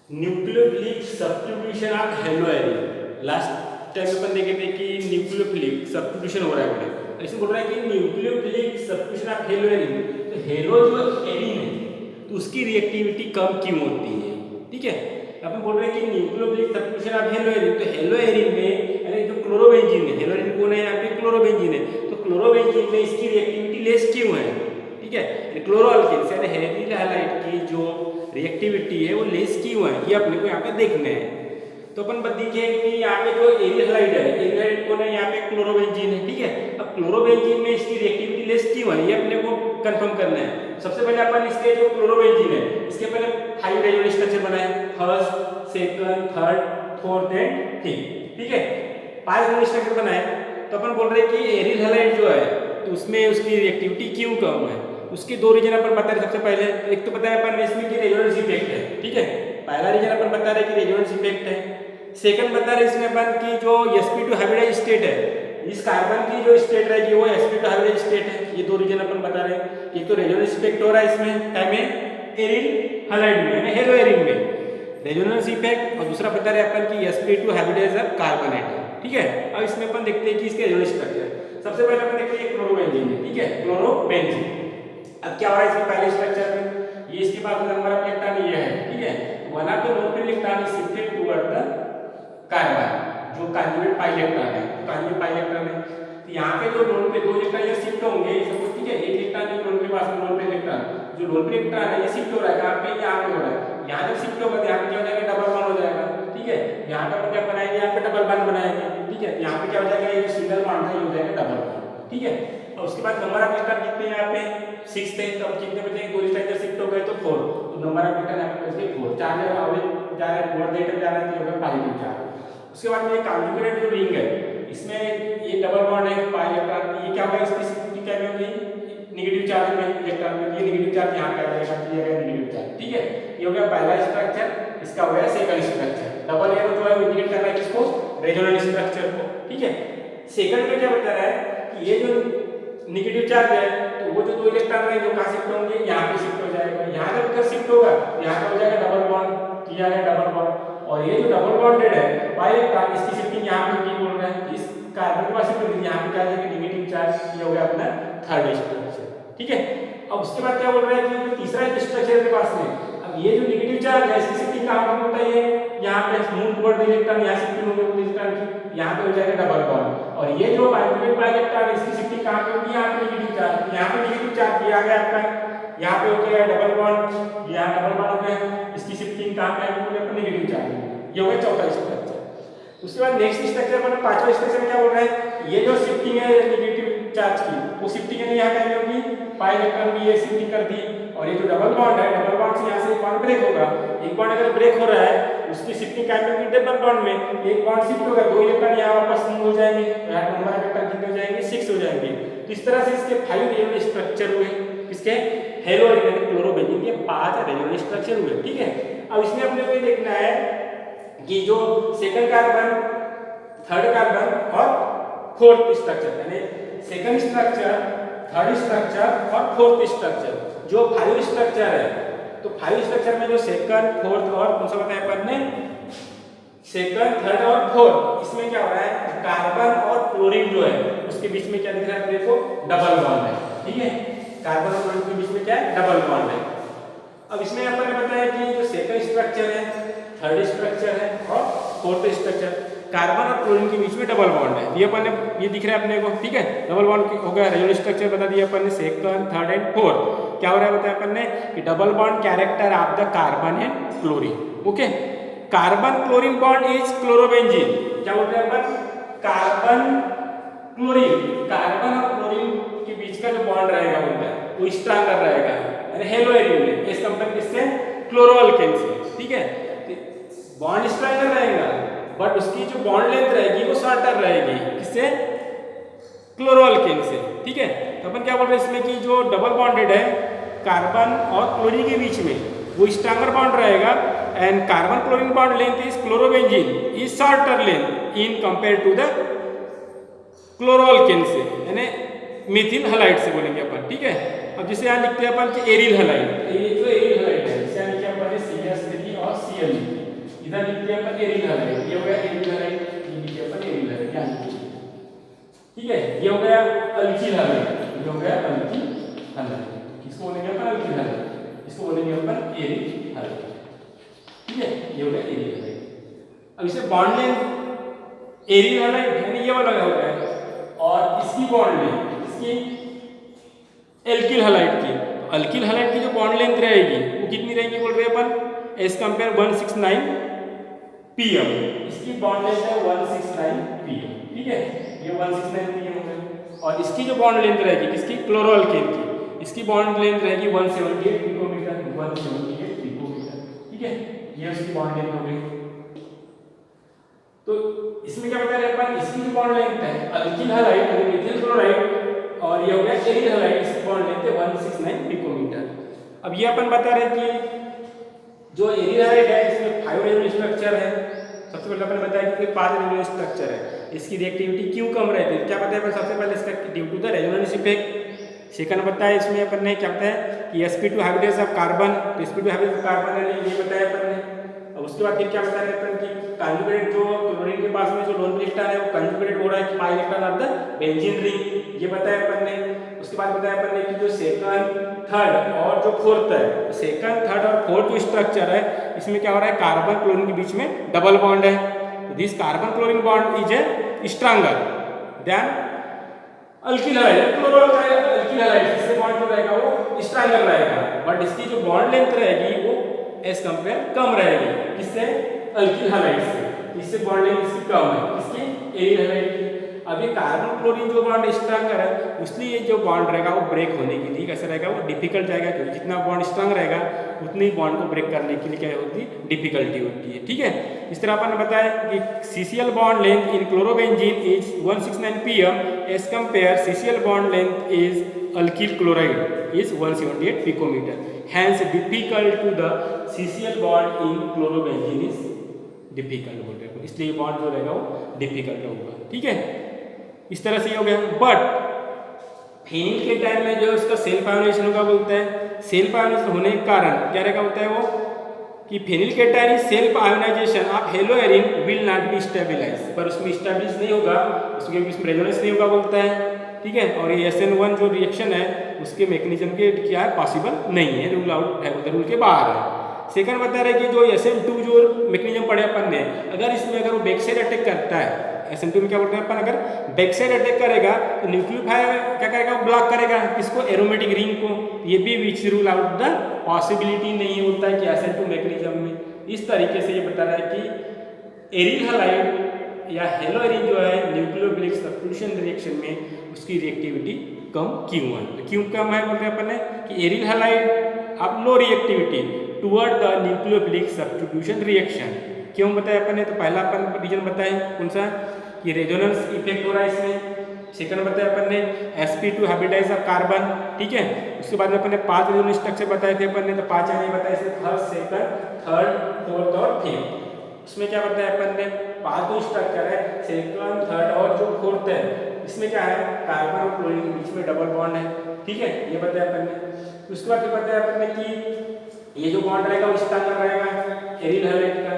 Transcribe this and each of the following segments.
Nucleophilic substitution of hello Erin. Last time अपन देखे थे कि न्यूक्लियोफिलिक सब्स्टिट्यूशन हो रहा है अपने, ऐसे बोल रहा है कि nucleophilic substitution of hello Erin. तो हेलो जो एरिन है तो उसकी रिएक्टिविटी कम क्यों होती है? ठीक है, अपन बोल रहे हैं कि nucleophilic substitution of hello Erin. तो हेलो एरिन में यानी जो क्लोरोबेंजीन है, हेलो एरिन कौन है? यहाँ पे क्लोरोबेंजीन है। तो क्लोरोबेंजीन में इसकी रिएक्टिविटी लेस क्यों है? ठीक है, क्लोरोअल्केन्स यानी हेरिल हैलाइड की जो रिएक्टिविटी है वो लेस क्यों है, ये अपने को यहाँ पे देखना है। तो अपन देखें कि यहाँ पे जो एरिल हैलाइड है, एरिल हैलाइड कौन है? यहाँ पे क्लोरोबेंजीन है। ठीक है, अब क्लोरोबेंजीन में इसकी रिएक्टिविटी लेस क्यों है, ये अपने को कंफर्म करना है। सबसे पहले अपन इसके जो क्लोरोबेंजीन है इसके पहले 5 रेजोनेंस स्ट्रक्चर बनाए, first, second, third, fourth and fifth. ठीक है, 5 रेजोनेंस स्ट्रक्चर बनाए। तो अपन बोल रहे हैं कि एरिल हैलाइड जो है तो उसमें उसकी रिएक्टिविटी क्यों कम है। उसके दो रीजन अपन बता रहे। सबसे पहले एक तो पता है अपन इसमें कि रेजोनेंस इफेक्ट है। ठीक है, पहला रीजन अपन बता रहे कि रेजोनेंस इफेक्ट है। सेकंड बता रहे इसमें अपन की जो sp2 हाइब्रिडाइज स्टेट है, इस कार्बन की जो स्टेट रहेगी वो sp2 हाइब्रिडाइज स्टेट है। ये दो रीजन अपन बता रहे हैं। एक तो रेजोनेंस इफेक्ट हो रहा है इसमें टाइम में एरिल हैलाइड में यानी हेलो एरिन में रेजोनेंस इफेक्ट, और दूसरा बता रहे अपन की sp2 हाइब्रिडाइज कार्बोनेट है। ठीक है, अब इसमें अपन देखते हैं कि इसके रेजोनेंस स्ट्रक्चर। सबसे पहले अपन देखते हैं क्लोरोबेंजीन। ठीक है, क्लोरोबेंजीन अब क्या हो रहा है इसमें पहले स्ट्रक्चर में, ये इसके पास नंबर ऑफ इलेक्ट्रॉन ये है। ठीक है, one of the known electron is shifted toward the carbon, जो कंजुगेट पाई इलेक्ट्रॉन है, कंजुगेट पाई इलेक्ट्रॉन है। तो यहाँ पे जो लोन पे 2 इलेक्ट्रॉन ये शिफ्ट होंगे सपोज। ठीक है, एक इलेक्ट्रॉन जो लोन के पास में लोन पे इलेक्ट्रॉन, जो लोन पे इलेक्ट्रॉन है ये शिफ्ट हो रहा है कहाँ पे? यहाँ पे हो रहा है। यहाँ जब शिफ्ट होगा तो यहाँ पे क्या हो जाएगा? डबल बॉन्ड हो जाएगा। ठीक है, यहाँ पे अपन क्या बनाएंगे? यहाँ पे डबल बॉन्ड बनाएंगे। ठीक है, यहाँ पे क्या हो जाएगा? ये सिंगल बॉन्ड है, ये हो जाएगा डबल बॉन्ड। ठीक है, और उसके बाद नंबर ऑफ इलेक्ट्रॉन कितने हैं यहाँ पे? 6 थे। तो अब कितने बचे? 2 इलेक्ट्रॉन शिफ्ट हो गए तो 4। तो नंबर ऑफ इलेक्ट्रॉन यहाँ पे बच गए 4। 4 जगह आगे जा रहा है, 4 देटर जा रहा है, तो हो गया पाई के 4। उसके बाद में कंजुगेटेड जो रिंग है इसमें ये डबल बॉन्ड है पाई इलेक्ट्रॉन, ये क्या होगा? इसकी स्थिति क्या होगी? नेगेटिव चार्ज में इलेक्ट्रॉन में, ये नेगेटिव चार्ज यहाँ पे आ जाएगा, ये आ गया नेगेटिव चार्ज। ठीक है, ये हो गया पहला स्ट्रक्चर, इसका हो गया सेकंड स्ट्रक्चर। डबल एरो जो है इंडिकेट कर रहा है किसको? रेजोनेंस स्ट्रक्चर को। ठीक है, सेकंड में क्या बता रहा है कि ये जो नेगेटिव चार्ज है तो वो जो 2 इलेक्ट्रॉन है जो कहां शिफ्ट होंगे? यहाँ पे शिफ्ट हो जाएगा। यहाँ जब इधर शिफ्ट होगा यहाँ पे हो जाएगा डबल बॉन्ड, किया है डबल बॉन्ड। और ये जो डबल बॉन्डेड है पाई इलेक्ट्रॉन, इसकी शिफ्टिंग यहाँ पे की बोल रहा है, इस कार्बन के पास शिफ्ट होगी, यहाँ पे क्या आ जाएगा? Negative charge. ये हो गया अपना थर्ड स्ट्रक्चर। ठीक है, अब उसके बाद क्या बोल रहा है कि जो तीसरा स्ट्रक्चर के पास में, अब ये जो नेगेटिव चार्ज है इसकी शिफ्टिंग कहां पे होता है? यहाँ पे मूव टुवर्ड द इलेक्ट्रॉन, यहाँ शिफ्टिंग होगी इलेक्ट्रॉन की, यहाँ पे हो जाएगा डबल बॉन्ड। और ये जो कंजुगेट पाई इलेक्ट्रॉन इसकी शिफ्टिंग कहां पे होगी? यहाँ पे नेगेटिव चार्ज, यहाँ पे नेगेटिव चार्ज दिया गया आपका, यहाँ पे हो गया डबल बॉन्ड, यहाँ डबल बॉन्ड हो गया, इसकी शिफ्टिंग कहां पे आएगी? अपने नेगेटिव चार्ज। ये हो गया चौथा स्ट्रक्चर। उसके बाद नेक्स्ट स्ट्रक्चर पर पांचवा स्ट्रक्चर में क्या बोल रहा है? ये जो शिफ्टिंग है नेगेटिव चार्ज की, वो शिफ्टिंग है यहाँ क्या होगी? पाई इलेक्ट्रॉन की ये शिफ्टिंग कर दी। और ये जो डबल बॉन्ड है, डबल बॉन्ड से यहाँ से एक बॉन्ड ब्रेक होगा। एक बॉन्ड अगर ब्रेक हो रहा है उसकी शिफ्टिंग क्या होगी? डबल बॉन्ड में एक बॉन्ड शिफ्ट होगा, 2 इलेक्ट्रॉन यहाँ वापस मूव हो जाएंगे, यहाँ नंबर ऑफ इलेक्ट्रॉन कितने हो जाएंगे? 6 हो जाएंगे। तो इस तरह से इसके 5 रेजोनेंस स्ट्रक्चर हुए, किसके? हेलो एरिन क्लोरोबेंजीन के 5 रेजोनेंस स्ट्रक्चर हुए। ठीक है, अब इसमें अपने को देखना है कि जो सेकंड कार्बन, थर्ड कार्बन और फोर्थ स्ट्रक्चर यानी सेकंड स्ट्रक्चर, थर्ड स्ट्रक्चर और फोर्थ स्ट्रक्चर, जो 5 स्ट्रक्चर है, तो 5 स्ट्रक्चर में जो सेकंड, फोर्थ और कौन सा बताया अपन ने? सेकंड, थर्ड और फोर्थ, इसमें क्या हो रहा है? कार्बन और क्लोरीन जो है उसके बीच में क्या दिख रहा है? देखो डबल बॉन्ड है। ठीक है, कार्बन और क्लोरीन के बीच में क्या है? डबल बॉन्ड है। अब इसमें अपन ने बताया कि जो सेकंड स्ट्रक्चर है, थर्ड स्ट्रक्चर है और फोर्थ स्ट्रक्चर, कार्बन और क्लोरीन के बीच में डबल बॉन्ड है। ये अपन ने ये दिख रहा है अपने को। ठीक है, डबल बॉन्ड हो गया, रेजोनेंस स्ट्रक्चर बता दिया अपन ने सेकंड, थर्ड एंड फोर्थ। क्या हो रहा है बताया अपन ने कि double bond character of the carbon and chlorine. Okay, carbon chlorine bond is chlorobenzene. क्या बोल रहे हैं अपन? कार्बन क्लोरीन, कार्बन और क्लोरीन के बीच का जो बॉन्ड रहेगा बोलते हैं वो स्ट्रॉन्गर रहेगा यानी हेलो एरिन में, इस कंपेयर किससे? क्लोरोअल्केन से। ठीक है, बॉन्ड स्ट्रॉन्गर रहेगा बट उसकी जो बॉन्ड लेंथ रहेगी वो शॉर्टर रहेगी, किससे? क्लोरोअल्केन से। ठीक है, तो अपन क्या बोल रहे हैं इसमें कि जो डबल बॉन्डेड है कार्बन और क्लोरीन के बीच में वो स्ट्रॉन्गर बॉन्ड रहेगा and carbon chlorine bond length is chlorobenzene is shorter length in compare to the chloroalkane से यानी मिथिल हैलाइड से बोलेंगे अपन। ठीक है, अब जैसे यहाँ लिखते हैं अपन कि एरिल हैलाइड, ये जो एरिल हैलाइड है इसे लिखा अपन CH3 और Cl। इधर लिख दिया अपन एरिल हैलाइड, ये हो गया एरिल हैलाइड, ये लिख दिया अपन एरिल हैलाइड, यहाँ लिख दिया। ठीक है, ये हो गया अल्किल हैलाइड, ये हो गया अल्किल हैलाइड, किसको बोलेंगे अपन अल्किल हैलाइड, इसको बोलेंगे अपन एरिल हैलाइड। ठीक है, ये हो गया एरिल हैलाइड। अब इसे बॉन्ड लेंथ एरिल हैलाइड यानी ये वाला हो गया, और इसकी बॉन्ड लेंथ इसकी एल्किल हैलाइड की, अल्किल हैलाइड की जो बॉन्ड लेंथ रहेगी वो कितनी रहेगी बोल रहे हैं अपन एज कंपेयर 169 pm, इसकी बॉन्ड लेंथ है 169 pm। ठीक है, ये 169 pm हो गया, और इसकी जो बॉन्ड लेंथ रहेगी किसकी क्लोरोअल्केन की, इसकी बॉन्ड लेंथ रहेगी 178 पिकोमीटर, 178 पिकोमीटर। ठीक है, ये उसकी बॉन्ड लेंथ हो गई। तो इसमें क्या बता रहे हैं अपन, इसकी जो बॉन्ड लेंथ है अल्किल हैलाइड यानी मिथिल क्लोराइड, और ये हो गया एरिल हैलाइड, इसकी बॉन्ड लेंथ है 169 पिकोमीटर। अब ये अपन बता रहे हैं कि जो एरिल हैलाइड है इसमें 5 रेजोनेंस स्ट्रक्चर है। सबसे पहले अपन बताया कि 5 रेजोनेंस स्ट्रक्चर है, इसकी रिएक्टिविटी क्यों कम रहती है, क्या बताया अपन सबसे पहले इसका due to the resonance effect. Second बताया इसमें अपन ने क्या बताया कि sp2 हाइब्रिडाइज ऑफ कार्बन, तो sp2 हाइब्रिडाइज ऑफ कार्बन है ये बताया अपन ने। अब उसके बाद फिर क्या बता रहे अपन कि कंजुगेट जो क्लोरीन के पास में जो लोन इलेक्ट्रॉन है वो कंजुगेट हो रहा है कि pi electron of the benzene ring, ये बताया अपन ने। उसके बाद बताया अपन ने कि जो सेकंड थर्ड और जो फोर्थ है, सेकंड थर्ड और फोर्थ जो स्ट्रक्चर है इसमें क्या हो रहा है कार्बन क्लोरीन के बीच में डबल बॉन्ड है, तो this carbon chlorine bond is a stronger than alkyl halide, alkyl halide इससे बॉन्ड जो रहेगा वो स्ट्रॉन्गर रहेगा, बट इसकी जो बॉन्ड लेंथ रहेगी वो एज कंपेयर कम रहेगी, किससे अल्किल हैलाइड से, इससे बॉन्ड लेंथ इसकी कम है, किसकी एरिल हैलाइड की। अब ये कार्बन क्लोरीन जो बॉन्ड स्ट्रॉन्गर है इसलिए ये जो बॉन्ड रहेगा वो ब्रेक होने के लिए कैसा रहेगा वो डिफिकल्ट जाएगा, क्योंकि जितना बॉन्ड स्ट्रॉन्ग रहेगा उतनी ही बॉन्ड को ब्रेक करने के लिए क्या होती है डिफिकल्टी होती है। ठीक है, इस तरह अपन ने बताया कि CCl bond length in chlorobenzene is 169 pm as compare CCl bond length is alkyl chloride is 178 picometer, hence difficult to the CCl bond in chlorobenzene is difficult बोल रहे हैं, इसलिए बॉन्ड जो रहेगा वो डिफिकल्ट होगा। ठीक है, इस तरह से ये हो गया। बट फेनिल के टाइम में जो उसका सेल्फ आयोनाइजेशन होगा बोलते हैं, सेल्फ आयोनाइजेशन होने के कारण क्या रहेगा होता है वो कि फेनिल के time self ionization of haloarene will not be stabilise, पर उसमें स्टेबलिश नहीं होगा, उसमें रेजोनेंस नहीं होगा बोलता है। ठीक है, और ये SN1 जो रिएक्शन है उसके मैकेनिज्म के क्या है पॉसिबल नहीं है, रूल आउट है, रूल के बाहर है। सेकंड बता रहे कि जो SN2 जो मैकेनिज्म पढ़े अपन ने, अगर इसमें अगर वो बैक साइड अटैक करता है, SN2 में क्या बोलते हैं अपन अगर बैक साइड अटैक करेगा तो न्यूक्लियोफाइल क्या करेगा ब्लॉक करेगा किसको एरोमेटिक रिंग को, ये भी which rule out the possibility नहीं होता है कि SN2 मैकेनिज्म में। इस तरीके से ये बता रहा है कि एरिल हैलाइड या हेलोएरिन जो है न्यूक्लियोफिलिक सब्स्टिट्यूशन रिएक्शन में उसकी रिएक्टिविटी कम क्यों है, तो क्यों कम है बोल रहे अपन ने कि एरिल हैलाइड अब लो reactivity toward the nucleophilic substitution reaction. क्यों बताया अपन ने, तो पहला अपन रीजन बताए कौन सा कि रेजोनेंस इफेक्ट हो रहा है इसमें। सेकंड बताया अपन ने sp2 हाइब्रिडाइज ऑफ कार्बन। ठीक है, उसके बाद में अपन ने 5 रेजोनेंस स्ट्रक्चर बताए थे अपन ने, तो 5 नहीं बताए इसमें फर्स्ट सेकंड थर्ड फोर्थ और फिफ्थ। उसमें क्या बताया अपन ने 5 जो स्ट्रक्चर है सेकंड थर्ड और जो फोर्थ है इसमें क्या है कार्बन और क्लोरीन के बीच में डबल बॉन्ड है। ठीक है, ये बताया अपन ने। उसके बाद बताया अपन ने कि ये जो बॉन्ड रहेगा वो स्ट्रॉन्गर रहेगा एरिल हैलाइड का,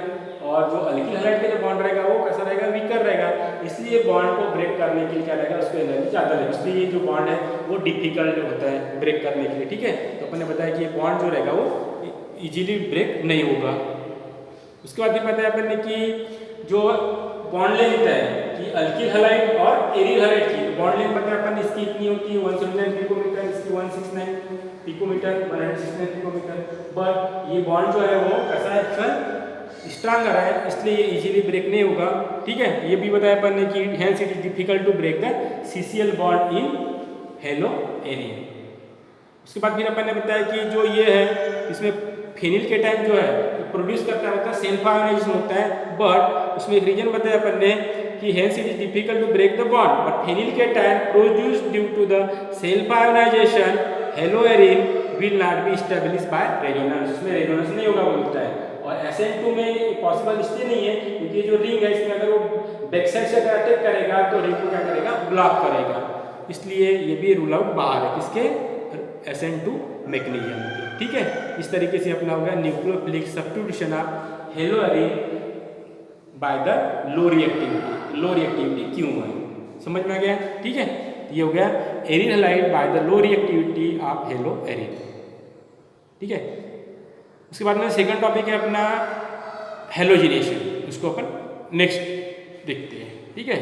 और जो अल्किल हैलाइड का जो बॉन्ड रहेगा वो कैसा रहेगा वीकर रहेगा, इसलिए बॉन्ड को ब्रेक करने के लिए क्या रहेगा उसको एनर्जी ज़्यादा लगेगी, इसलिए ये जो बॉन्ड है वो डिफिकल्ट होता है ब्रेक करने के लिए। ठीक है, तो अपन ने बताया कि ये बॉन्ड जो रहेगा वो इजीली ब्रेक नहीं होगा। उसके बाद ये बताया अपन ने कि जो बॉन्ड लेंथ है कि अल्किल हैलाइड और एरिल हैलाइड की बॉन्ड लेंथ बताया अपन ने इसकी इतनी होती है 179 पिकोमीटर, इसकी 169 पिकोमीटर 169 पिकोमीटर, बट ये बॉन्ड जो है वो कैसा है एक्चुअल स्ट्रॉन्गर है, इसलिए ये इजीली ब्रेक नहीं होगा। ठीक है, ये भी बताया अपन ने कि hence it is difficult to break the CCl bond in haloarene. उसके बाद फिर अपन ने बताया कि जो ये है इसमें फेनिल केटायन जो है प्रोड्यूस करता है सेल्फ आयोनाइजेशन होता है, बट उसमें एक रीजन बताया अपन ने कि hence it is difficult to break the bond, but phenyl cation produce due to the self ionization haloarene will not be establish by resonance, उसमें रेजोनेंस नहीं होगा बोलता है। और SN2 में पॉसिबल इसलिए नहीं है क्योंकि जो रिंग है इसमें अगर वो बैक साइड से अगर अटैक करेगा तो रिंग को क्या करेगा ब्लॉक करेगा, इसलिए ये भी रूल आउट बाहर है किसके SN2 मैकेनिज्म के। ठीक है, इस तरीके से अपना होगा nucleophilic substitution of hello Erin bye the low reactivity क्यों है, समझ में आ गया? ठीक है, ये हो गया arene halide by the low reactivity of hello arene. ठीक है, उसके बाद में सेकंड टॉपिक है अपना हेलोजिनेशन, उसको अपन नेक्स्ट देखते हैं। ठीक है।